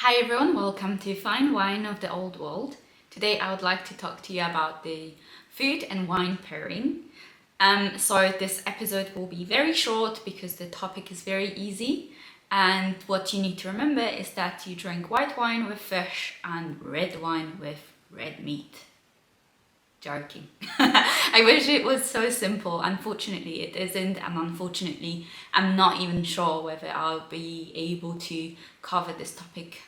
Hi everyone, welcome to Fine Wine of the Old World. Today I would like to talk to you about the food and wine pairing. So this episode will be very short because the topic is very easy, and what you need to remember is that you drink white wine with fish and red wine with red meat. Joking. I wish it was so simple. Unfortunately it isn't, and unfortunately I'm not even sure whether I'll be able to cover this topic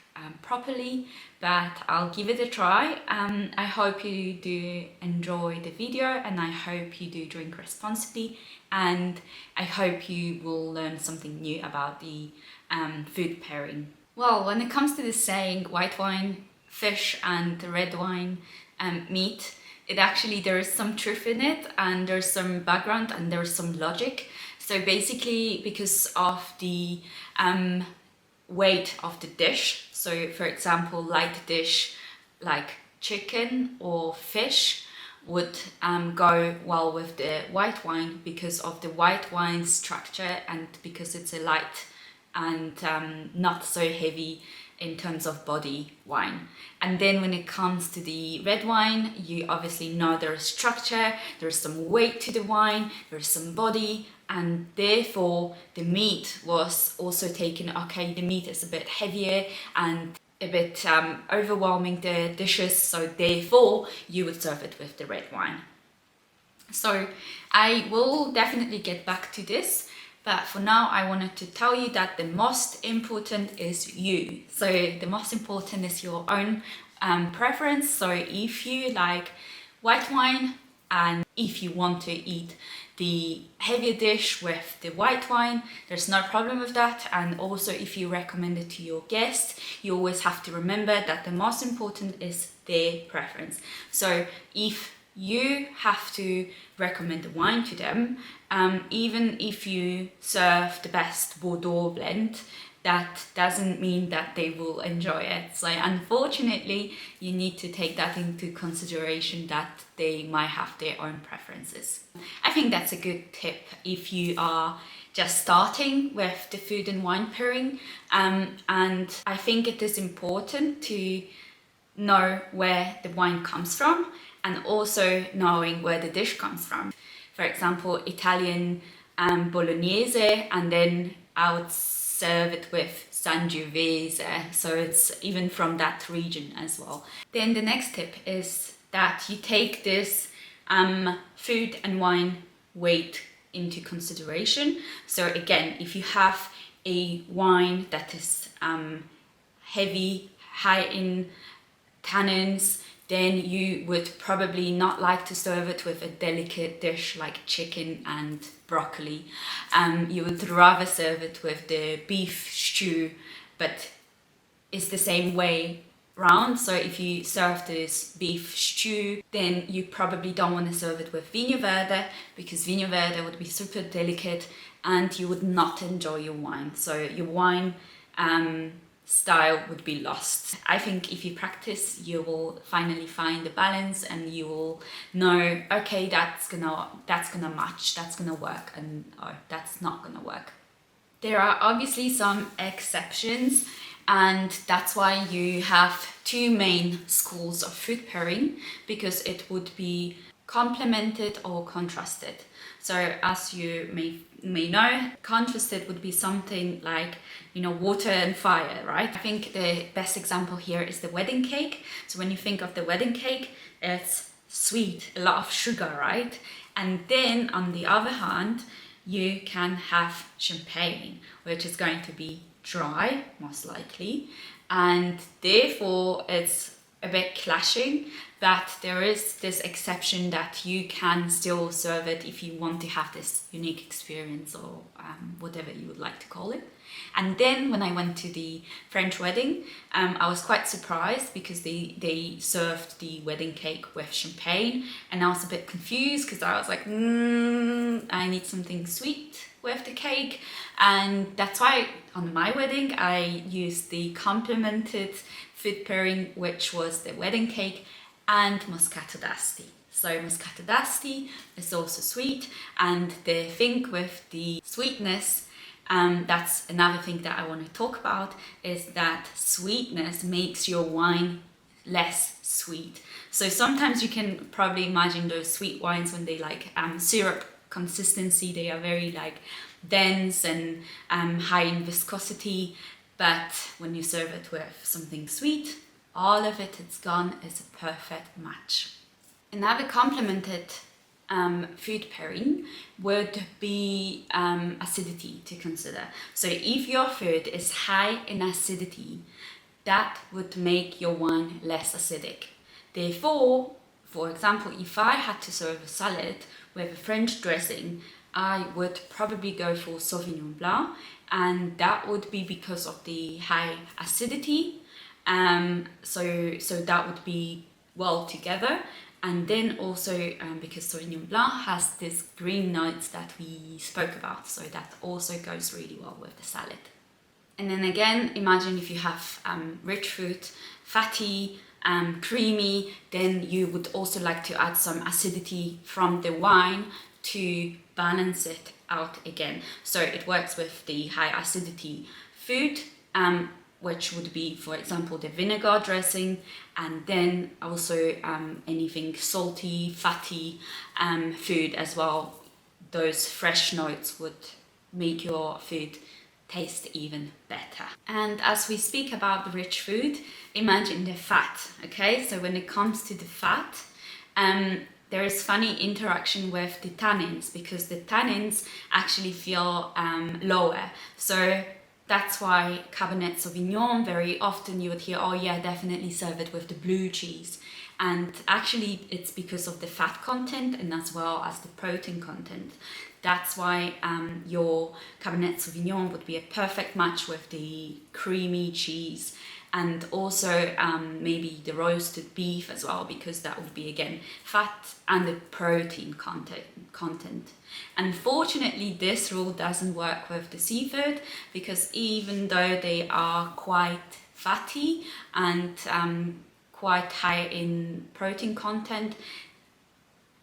properly, but I'll give it a try. I hope you do enjoy the video, and I hope you do drink responsibly, and I hope you will learn something new about the food pairing. Well, when it comes to the saying white wine, fish and red wine meat, there is some truth in it, and there's some background and there's some logic. So basically, because of the weight of the dish, so for example, light dish like chicken or fish would go well with the white wine because of the white wine structure, and because it's a light and not so heavy in terms of body wine. And then when it comes to the red wine, you obviously know there's structure, there's some weight to the wine, there's some body, and therefore the meat was also taken. Okay, the meat is a bit heavier and a bit overwhelming the dishes, so therefore you would serve it with the red wine. So I will definitely get back to this, but for now I wanted to tell you that the most important is you. So the most important is your own preference. So if you like white wine, and if you want to eat the heavier dish with the white wine, there's no problem with that. And also, if you recommend it to your guests, you always have to remember that the most important is their preference. So if you have to recommend the wine to them, even if you serve the best Bordeaux blend, that doesn't mean that they will enjoy it. So unfortunately, you need to take that into consideration, that they might have their own preferences. I think that's a good tip if you are just starting with the food and wine pairing. And I think it is important to know where the wine comes from, and also knowing where the dish comes from. For example, Italian bolognese, and then I would serve it with Sangiovese, so it's even from that region as well. Then the next tip is that you take this food and wine weight into consideration. So again, if you have a wine that is heavy, high in tannins, then you would probably not like to serve it with a delicate dish like chicken and broccoli. You would rather serve it with the beef stew, but it's the same way round. So if you serve this beef stew, then you probably don't want to serve it with Vinho Verde, because Vinho Verde would be super delicate and you would not enjoy your wine. So your wine style would be lost. I think if you practice, you will finally find the balance, and you will know, okay, that's gonna match, that's gonna work, and oh, that's not gonna work. There are obviously some exceptions, and that's why you have two main schools of food pairing, because it would be complemented or contrasted. So as you may know, contrasted would be something like, water and fire, right? I think the best example here is the wedding cake. So when you think of the wedding cake, it's sweet, a lot of sugar, right? And then on the other hand, you can have champagne, which is going to be dry, most likely, and therefore it's a bit clashing. But there is this exception that you can still serve it if you want to have this unique experience, or whatever you would like to call it. And then when I went to the French wedding, I was quite surprised because they served the wedding cake with champagne, and I was a bit confused because I was like, I need something sweet with the cake. And that's why on my wedding I used the complemented food pairing, which was the wedding cake and Moscato d'Asti. So Moscato d'Asti is also sweet, and the thing with the sweetness That's another thing that I want to talk about, is that sweetness makes your wine less sweet. So sometimes you can probably imagine those sweet wines when they like syrup consistency, they are very like dense and high in viscosity, but when you serve it with something sweet, all of it is gone. It's a perfect match. Another complemented food pairing would be acidity to consider. So if your food is high in acidity, that would make your wine less acidic. Therefore, for example, if I had to serve a salad with a French dressing, I would probably go for Sauvignon Blanc, and that would be because of the high acidity. So that would be well together. And then also because Sauvignon Blanc has this green notes that we spoke about, so that also goes really well with the salad. And then again, imagine if you have rich fruit, fatty, creamy, then you would also like to add some acidity from the wine to balance it out again. So it works with the high acidity food, which would be, for example, the vinegar dressing, and then also anything salty, fatty food as well. Those fresh notes would make your food taste even better. And as we speak about the rich food, imagine the fat, okay? So when it comes to the fat, there is funny interaction with the tannins, because the tannins actually feel lower. So that's why Cabernet Sauvignon, very often you would hear, oh yeah, definitely serve it with the blue cheese. And actually it's because of the fat content and as well as the protein content. That's why your Cabernet Sauvignon would be a perfect match with the creamy cheese, and also maybe the roasted beef as well, because that would be again fat and the protein content. Unfortunately, this rule doesn't work with the seafood, because even though they are quite fatty and quite high in protein content,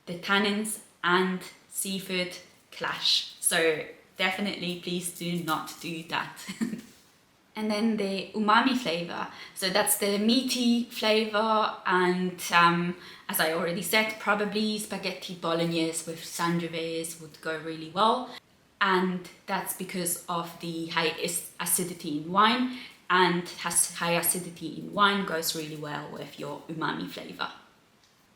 the tannins and seafood clash. So definitely please do not do that. And then the umami flavor. So that's the meaty flavor, and as I already said, probably spaghetti bolognese with Sangiovese would go really well. And that's because of the high acidity in wine, and high acidity in wine goes really well with your umami flavor.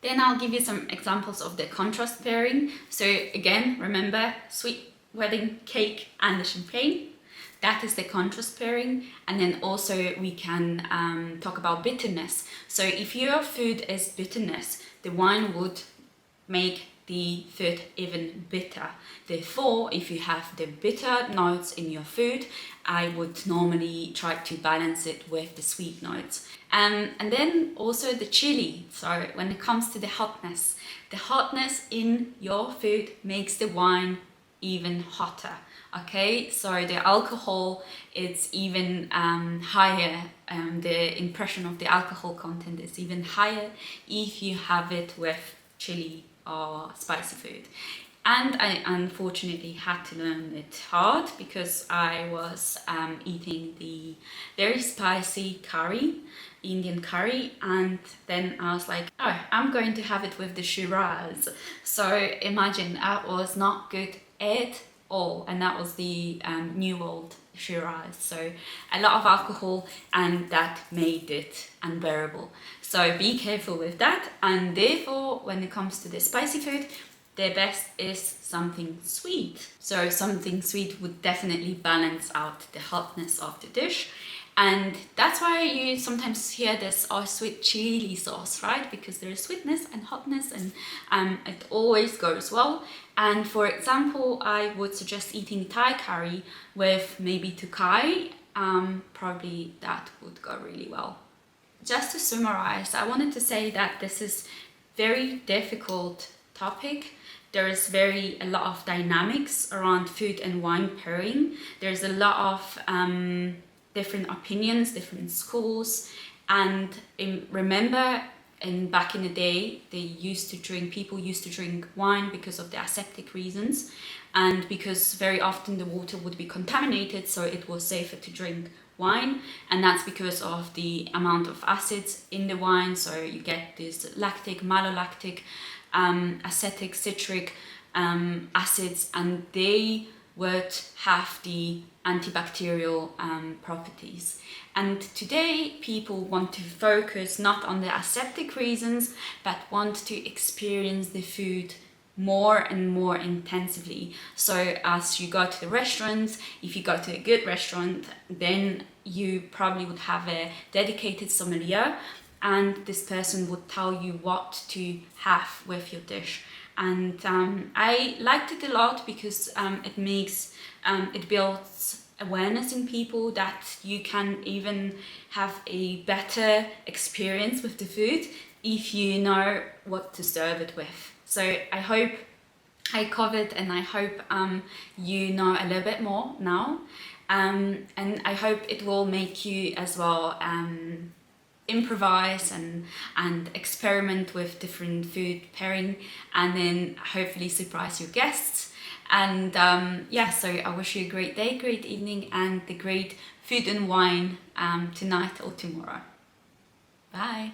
Then I'll give you some examples of the contrast pairing. So again, remember, sweet wedding cake and the champagne. That is the contrast pairing. And then also we can talk about bitterness. So if your food is bitterness, the wine would make the food even bitter. Therefore, if you have the bitter notes in your food, I would normally try to balance it with the sweet notes. And then also the chili. So when it comes to the hotness in your food makes the wine even hotter. Okay, so the alcohol is even higher, the impression of the alcohol content is even higher if you have it with chili or spicy food. And I unfortunately had to learn it hard, because I was eating the very spicy curry, Indian curry, and then I was like, oh, I'm going to have it with the Shiraz. So imagine, that was not good at all, and that was the New World Shiraz, so a lot of alcohol, and that made it unbearable. So be careful with that, and therefore when it comes to the spicy food, the best is something sweet. So something sweet would definitely balance out the hotness of the dish. And that's why you sometimes hear this, oh, sweet chili sauce, right? Because there is sweetness and hotness, and it always goes well. And for example, I would suggest eating Thai curry with maybe Tokai. Probably that would go really well. Just to summarize, I wanted to say that this is very difficult topic. There is a lot of dynamics around food and wine pairing. There's a lot of different opinions, different schools, and remember, back in the day, people used to drink wine because of the aseptic reasons, and because very often the water would be contaminated, so it was safer to drink wine. And that's because of the amount of acids in the wine. So you get this lactic, malolactic, acetic, citric acids, and they would have the antibacterial properties. And today people want to focus not on the aseptic reasons, but want to experience the food more and more intensively. So as you go to the restaurants, if you go to a good restaurant, then you probably would have a dedicated sommelier, and this person would tell you what to have with your dish. And I liked it a lot because it builds awareness in people that you can even have a better experience with the food if you know what to serve it with. So I hope I covered, and I hope you know a little bit more now, and I hope it will make you as well improvise and experiment with different food pairing, and then hopefully surprise your guests. And so I wish you a great day, great evening, and the great food and wine tonight or tomorrow. Bye.